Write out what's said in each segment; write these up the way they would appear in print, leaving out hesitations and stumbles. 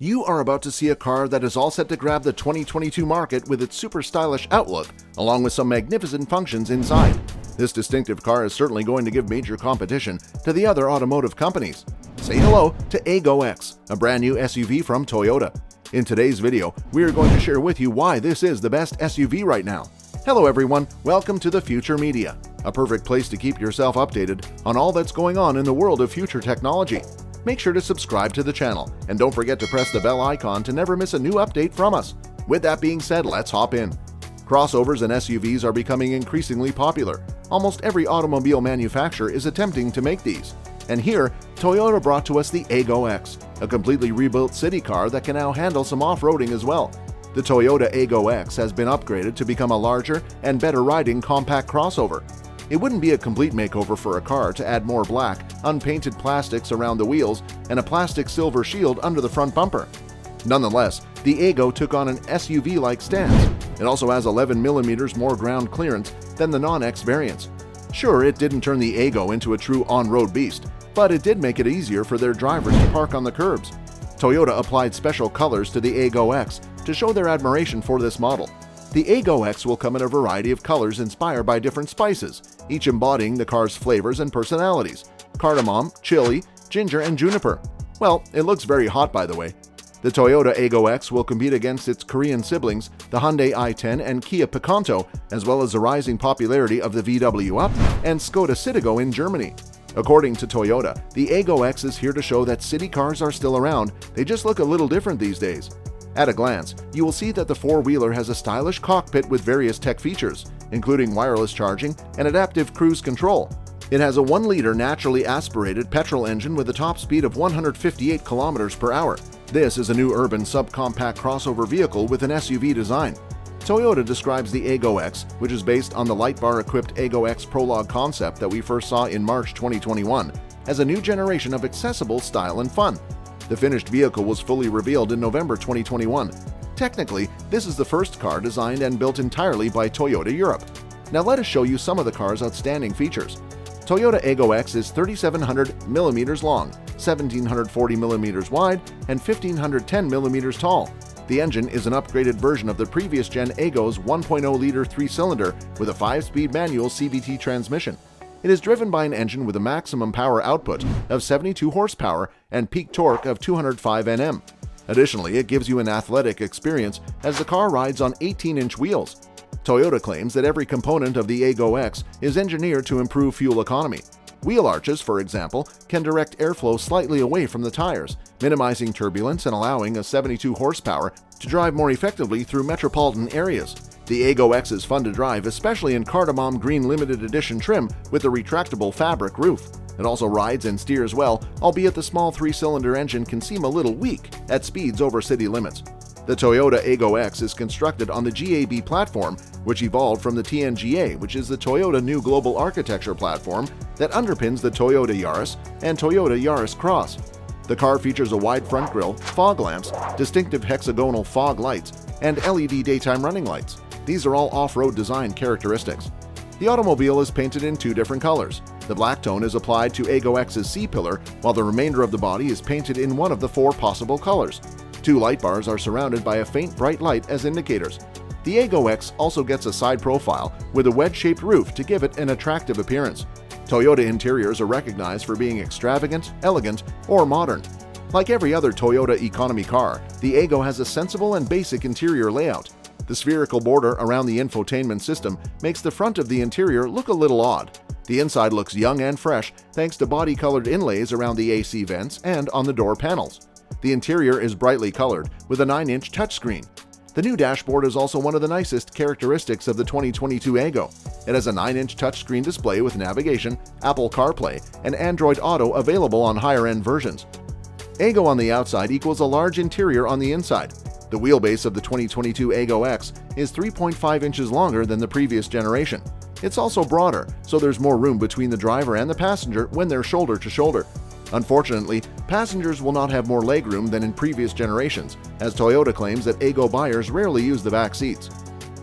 You are about to see a car that is all set to grab the 2022 market with its super stylish outlook, along with some magnificent functions inside. This distinctive car is certainly going to give major competition to the other automotive companies. Say hello to Aygo X, a brand new SUV from Toyota. In today's video, we are going to share with you why this is the best SUV right now. Hello everyone, welcome to the Future Media, a perfect place to keep yourself updated on all that's going on in the world of future technology. Make sure to subscribe to the channel, and don't forget to press the bell icon to never miss a new update from us. With that being said, let's hop in. Crossovers and SUVs are becoming increasingly popular. Almost every automobile manufacturer is attempting to make these. And here, Toyota brought to us the Aygo X, a completely rebuilt city car that can now handle some off-roading as well. The Toyota Aygo X has been upgraded to become a larger and better riding compact crossover. It wouldn't be a complete makeover for a car to add more black, unpainted plastics around the wheels and a plastic silver shield under the front bumper. Nonetheless, the Aygo took on an SUV-like stance. It also has 11mm more ground clearance than the non-X variants. Sure, it didn't turn the Aygo into a true on-road beast, but it did make it easier for their drivers to park on the curbs. Toyota applied special colors to the Aygo X to show their admiration for this model. The Aygo X will come in a variety of colors inspired by different spices, each embodying the car's flavors and personalities: cardamom, chili, ginger, and juniper. Well, it looks very hot, by the way. The Toyota Aygo X will compete against its Korean siblings, the Hyundai i10 and Kia Picanto, as well as the rising popularity of the VW Up and Skoda Citigo in Germany. According to Toyota, the Aygo X is here to show that city cars are still around, they just look a little different these days. At a glance, you will see that the four-wheeler has a stylish cockpit with various tech features, including wireless charging and adaptive cruise control. It has a 1-liter naturally aspirated petrol engine with a top speed of 158 km per hour. This is a new urban subcompact crossover vehicle with an SUV design. Toyota describes the Aygo X, which is based on the light bar-equipped Aygo X Prologue concept that we first saw in March 2021, as a new generation of accessible style and fun. The finished vehicle was fully revealed in November 2021. Technically, this is the first car designed and built entirely by Toyota Europe. Now let us show you some of the car's outstanding features. Toyota Aygo X is 3,700mm long, 1,740mm wide, and 1,510mm tall. The engine is an upgraded version of the previous gen Aygo's 1.0-liter 3-cylinder with a 5-speed manual CVT transmission. It is driven by an engine with a maximum power output of 72 horsepower and peak torque of 205 Nm. Additionally, it gives you an athletic experience as the car rides on 18-inch wheels. Toyota claims that every component of the Aygo X is engineered to improve fuel economy. Wheel arches, for example, can direct airflow slightly away from the tires, minimizing turbulence and allowing a 72 horsepower to drive more effectively through metropolitan areas. The Aygo X is fun to drive, especially in cardamom green limited edition trim with a retractable fabric roof. It also rides and steers well, albeit the small 3-cylinder engine can seem a little weak at speeds over city limits. The Toyota Aygo X is constructed on the GAB platform, which evolved from the TNGA, which is the Toyota New Global Architecture platform that underpins the Toyota Yaris and Toyota Yaris Cross. The car features a wide front grille, fog lamps, distinctive hexagonal fog lights, and LED daytime running lights. These are all off-road design characteristics. The automobile is painted in 2 different colors. The black tone is applied to Aygo X's C-pillar, while the remainder of the body is painted in one of the 4 possible colors. 2 light bars are surrounded by a faint bright light as indicators. The Aygo X also gets a side profile with a wedge-shaped roof to give it an attractive appearance. Toyota interiors are recognized for being extravagant, elegant, or modern. Like every other Toyota economy car, the Aygo has a sensible and basic interior layout. The spherical border around the infotainment system makes the front of the interior look a little odd. The inside looks young and fresh thanks to body-colored inlays around the AC vents and on the door panels. The interior is brightly colored with a 9-inch touchscreen. The new dashboard is also one of the nicest characteristics of the 2022 Aygo. It has a 9-inch touchscreen display with navigation, Apple CarPlay, and Android Auto available on higher-end versions. Aygo on the outside equals a large interior on the inside. The wheelbase of the 2022 Aygo X is 3.5 inches longer than the previous generation. It's also broader, so there's more room between the driver and the passenger when they're shoulder to shoulder. Unfortunately, passengers will not have more legroom than in previous generations, as Toyota claims that Aygo buyers rarely use the back seats.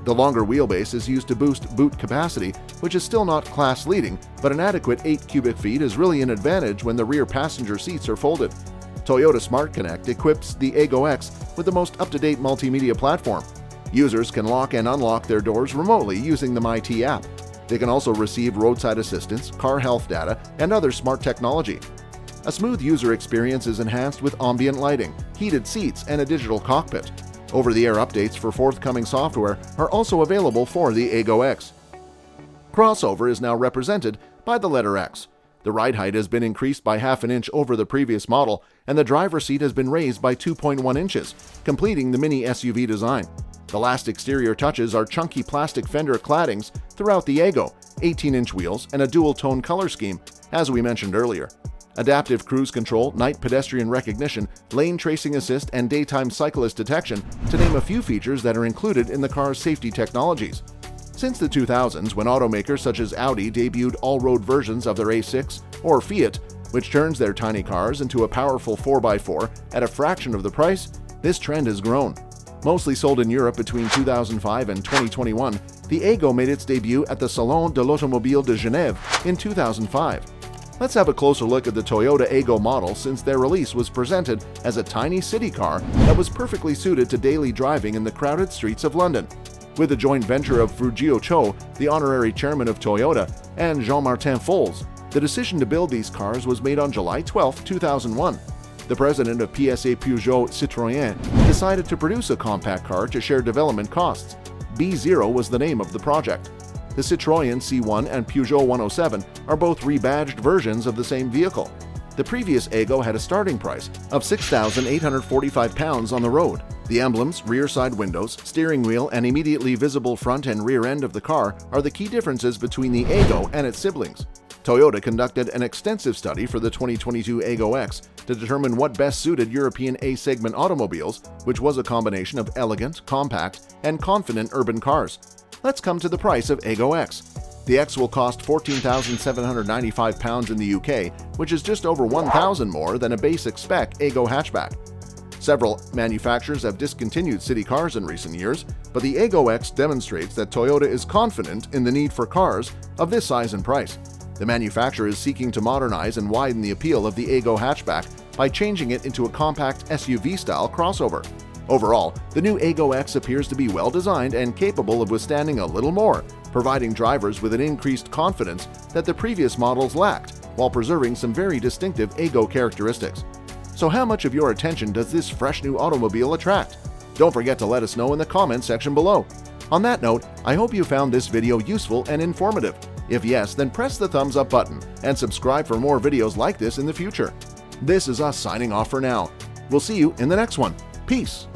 The longer wheelbase is used to boost boot capacity, which is still not class-leading, but an adequate 8 cubic feet is really an advantage when the rear passenger seats are folded. Toyota Smart Connect equips the Aygo X with the most up-to-date multimedia platform. Users can lock and unlock their doors remotely using the MyT app. They can also receive roadside assistance, car health data, and other smart technology. A smooth user experience is enhanced with ambient lighting, heated seats, and a digital cockpit. Over-the-air updates for forthcoming software are also available for the Aygo X. Crossover is now represented by the letter X. The ride height has been increased by half an inch over the previous model, and the driver's seat has been raised by 2.1 inches, completing the mini SUV design. The last exterior touches are chunky plastic fender claddings throughout the Aygo, 18-inch wheels, and a dual-tone color scheme, as we mentioned earlier. Adaptive cruise control, night pedestrian recognition, lane tracing assist, and daytime cyclist detection, to name a few features that are included in the car's safety technologies. Since the 2000s, when automakers such as Audi debuted all-road versions of their A6, or Fiat, which turns their tiny cars into a powerful 4x4 at a fraction of the price, this trend has grown. Mostly sold in Europe between 2005 and 2021, the Aygo made its debut at the Salon de l'Automobile de Genève in 2005. Let's have a closer look at the Toyota Aygo model, since their release was presented as a tiny city car that was perfectly suited to daily driving in the crowded streets of London. With a joint venture of Fujio Cho, the honorary chairman of Toyota, and Jean-Martin Fols, the decision to build these cars was made on July 12, 2001. The president of PSA Peugeot Citroën decided to produce a compact car to share development costs. B0 was the name of the project. The Citroën C1 and Peugeot 107 are both rebadged versions of the same vehicle. The previous Aygo had a starting price of £6,845 on the road. The emblems, rear side windows, steering wheel, and immediately visible front and rear end of the car are the key differences between the Aygo and its siblings. Toyota conducted an extensive study for the 2022 Aygo X to determine what best suited European A-segment automobiles, which was a combination of elegant, compact, and confident urban cars. Let's come to the price of Aygo X. The X will cost £14,795 in the UK, which is just over £1,000 more than a basic spec Aygo hatchback. Several manufacturers have discontinued city cars in recent years, but the Aygo X demonstrates that Toyota is confident in the need for cars of this size and price. The manufacturer is seeking to modernize and widen the appeal of the Aygo hatchback by changing it into a compact SUV-style crossover. Overall, the new Aygo X appears to be well designed and capable of withstanding a little more, providing drivers with an increased confidence that the previous models lacked, while preserving some very distinctive Aygo characteristics. So how much of your attention does this fresh new automobile attract? Don't forget to let us know in the comments section below. On that note, I hope you found this video useful and informative. If yes, then press the thumbs up button and subscribe for more videos like this in the future. This is us signing off for now. We'll see you in the next one. Peace!